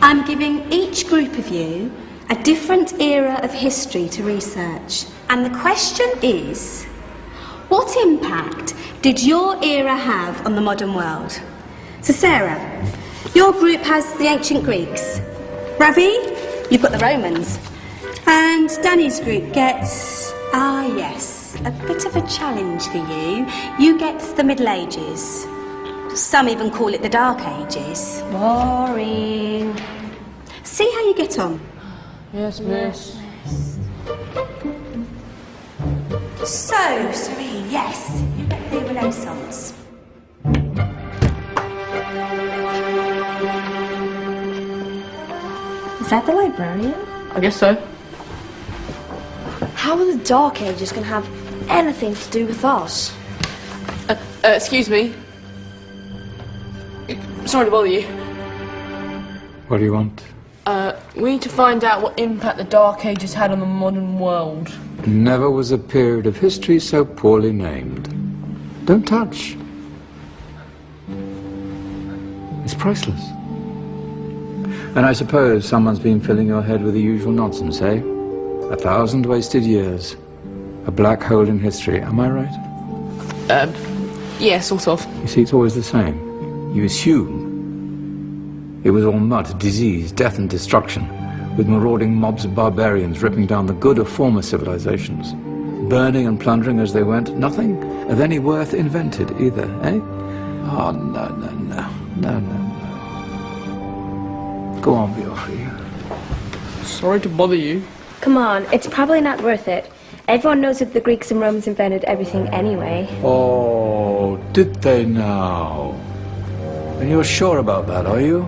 I'm giving each group of you a different era of history to research. And the question is, what impact did your era have on the modern world? So Sarah, your group has the ancient Greeks. Ravi, you've got the Romans. And Danny's group gets, yes, a bit of a challenge for you. You get the Middle Ages. Some even call it the Dark Ages. Boring. See how you get on. Yes, miss. So, Serene, yes, you get the Renaissance. Is that the librarian? I guess so. How are the Dark Ages going to have anything to do with us? Excuse me. Sorry to bother you. What do you want? We need to find out what impact the Dark Ages had on the modern world. Never was a period of history so poorly named. Don't touch. It's priceless. And I suppose someone's been filling your head with the usual nonsense, eh? 1,000 wasted years. A black hole in history, am I right? Yeah, sort of. You see, it's always the same. You assume it was all mud, disease, death and destruction, with marauding mobs of barbarians ripping down the good of former civilizations, burning and plundering as they went. Nothing of any worth invented either, eh? Oh, no, no, no, no, no, no. Go on, be off for you. Sorry to bother you. Come on, it's probably not worth it. Everyone knows that the Greeks and Romans invented everything anyway. Oh, did they now? And you're sure about that, are you?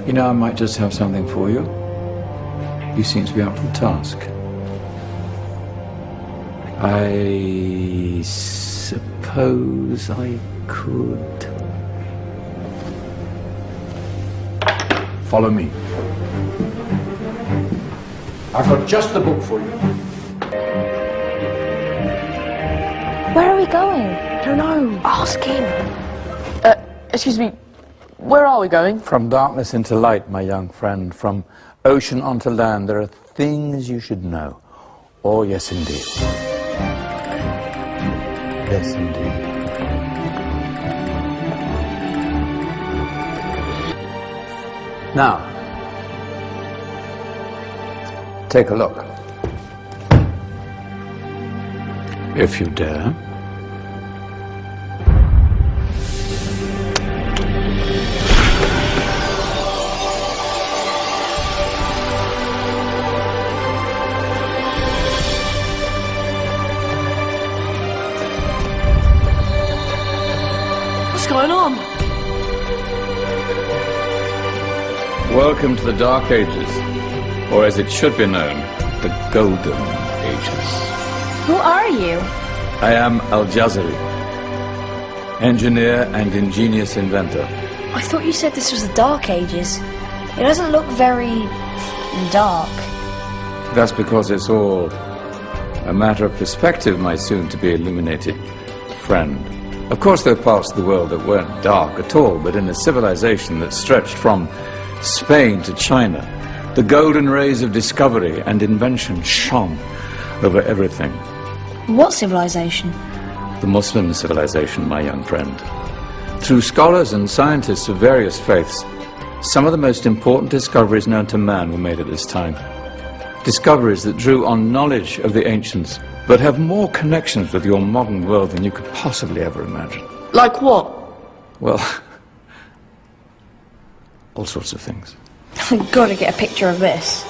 You know, I might just have something for you. You seem to be up to the task. I suppose I could... Follow me. I've got just the book for you. Where are we going? I don't know. Ask him. Excuse me. Where are we going? From darkness into light, my young friend. From ocean onto land, there are things you should know. Oh, yes, indeed. Yes, indeed. Now, take a look. If you dare. What's going on? Welcome to the Dark Ages, or as it should be known, the Golden Ages. Who are you? I am Al-Jazari, engineer and ingenious inventor. I thought you said this was the Dark Ages. It doesn't look very... dark. That's because it's all a matter of perspective, my soon-to-be illuminated friend. Of course, there are parts of the world that weren't dark at all, but in a civilization that stretched from Spain to China, the golden rays of discovery and invention shone over everything. What civilization? The Muslim civilization, my young friend. Through scholars and scientists of various faiths, some of the most important discoveries known to man were made at this time. Discoveries that drew on knowledge of the ancients, but have more connections with your modern world than you could possibly ever imagine. Like what? Well, all sorts of things. I've got to get a picture of this.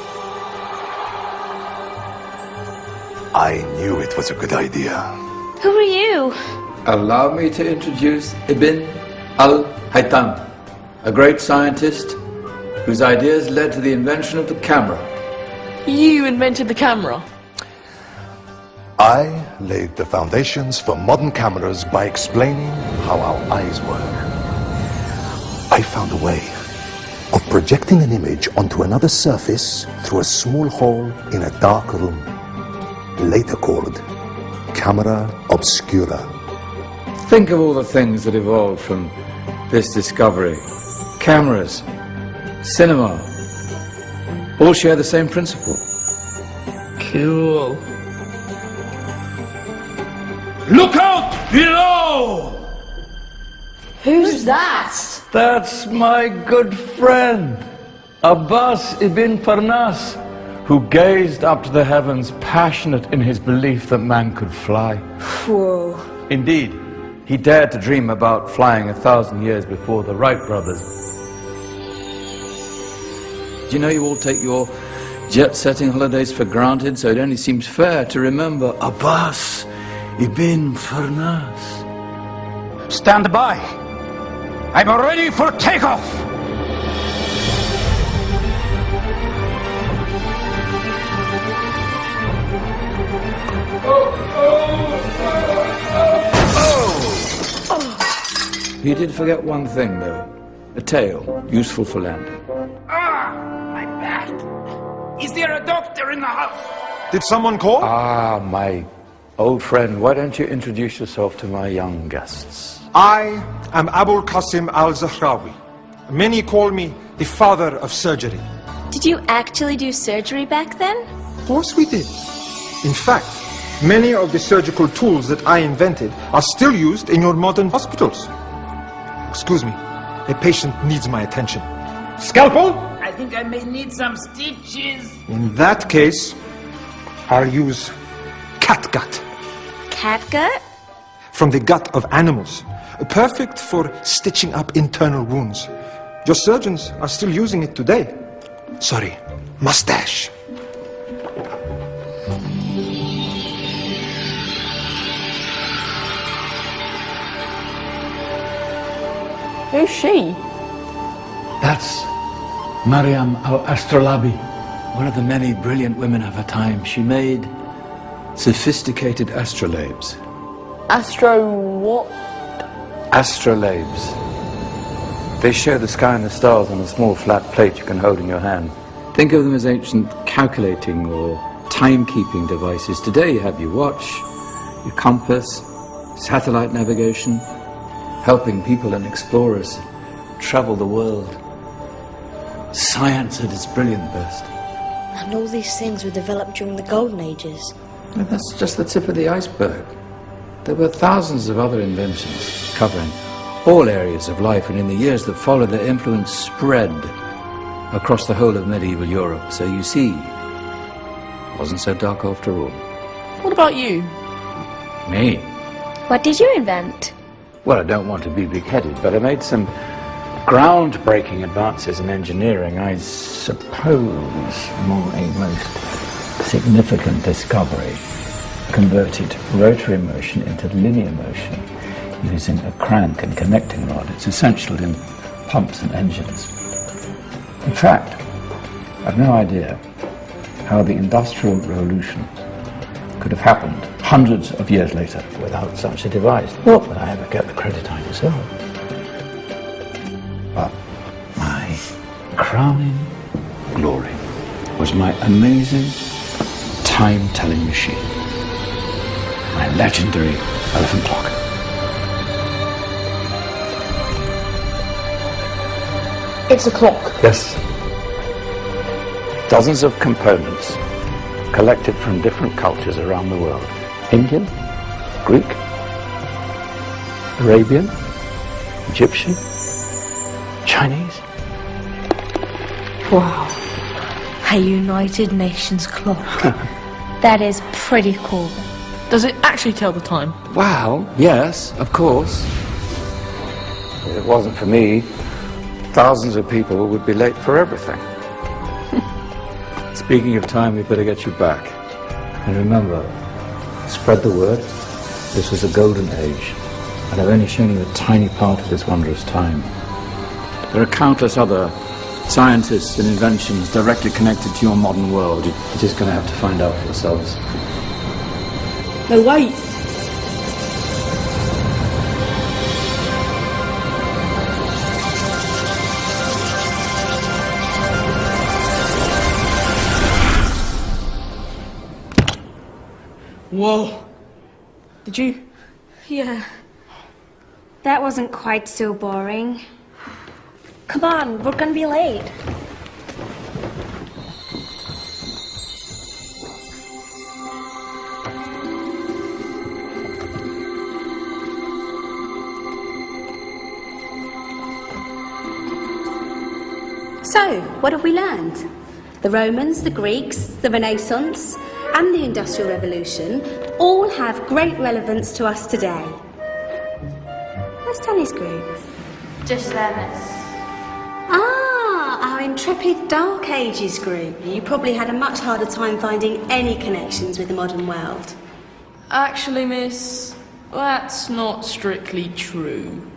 I knew it was a good idea. Who are you? Allow me to introduce Ibn al-Haytham, a great scientist whose ideas led to the invention of the camera. You invented the camera? I laid the foundations for modern cameras by explaining how our eyes work. I found a way of projecting an image onto another surface through a small hole in a dark room, later called camera obscura. Think of all the things that evolved from this discovery. Cameras, cinema, all share the same principle. Cool. Look out below! Who's that? That's my good friend, Abbas ibn Farnas, who gazed up to the heavens, passionate in his belief that man could fly. Whoa. Indeed, he dared to dream about flying 1,000 years before the Wright brothers. Do you know you all take your jet-setting holidays for granted, so it only seems fair to remember Abbas ibn Farnas. Stand by. I'm ready for takeoff. You did forget one thing, though. A tail, useful for landing. My back. Is there a doctor in the house? Did someone call? Ah, my old friend, why don't you introduce yourself to my young guests? I am Abul Qasim al-Zahrawi. Many call me the father of surgery. Did you actually do surgery back then? Of course we did. In fact, many of the surgical tools that I invented are still used in your modern hospitals. Excuse me, a patient needs my attention. Scalpel? I think I may need some stitches. In that case, I'll use catgut. Catgut? From the gut of animals. Perfect for stitching up internal wounds. Your surgeons are still using it today. Sorry, mustache. Who's she? That's Maryam al-Astrolabi. One of the many brilliant women of her time. She made sophisticated astrolabes. Astro what? Astrolabes. They show the sky and the stars on a small flat plate you can hold in your hand. Think of them as ancient calculating or timekeeping devices. Today you have your watch, your compass, satellite navigation, helping people and explorers travel the world. Science at its brilliant best. And all these things were developed during the Golden Ages. And that's just the tip of the iceberg. There were thousands of other inventions covering all areas of life, and in the years that followed, their influence spread across the whole of medieval Europe. So you see, it wasn't so dark after all. What about you? Me? What did you invent? Well, I don't want to be big-headed, but I made some groundbreaking advances in engineering. I suppose my most significant discovery converted rotary motion into linear motion using a crank and connecting rod. It's essential in pumps and engines. In fact, I've no idea how the Industrial Revolution could have happened hundreds of years later without such a device. Not that I ever get the credit I deserve. But my crowning glory was my amazing time-telling machine. My legendary elephant clock. It's a clock. Yes. Dozens of components collected from different cultures around the world. Indian, Greek, Arabian, Egyptian, Chinese. Wow. A United Nations clock. That is pretty cool. Does it actually tell the time? Wow, yes, of course. If it wasn't for me, thousands of people would be late for everything. Speaking of time, we better get you back. And remember, spread the word. This was a golden age, and I've only shown you a tiny part of this wondrous time. There are countless other scientists and inventions directly connected to your modern world. You're just going to have to find out for yourselves. No, wait. Whoa. Did you? Yeah. That wasn't quite so boring. Come on, we're gonna be late. So, what have we learned? The Romans, the Greeks, the Renaissance, and the Industrial Revolution all have great relevance to us today. Where's Danny's group? Just there, miss. Ah, our intrepid Dark Ages group. You probably had a much harder time finding any connections with the modern world. Actually, miss, that's not strictly true.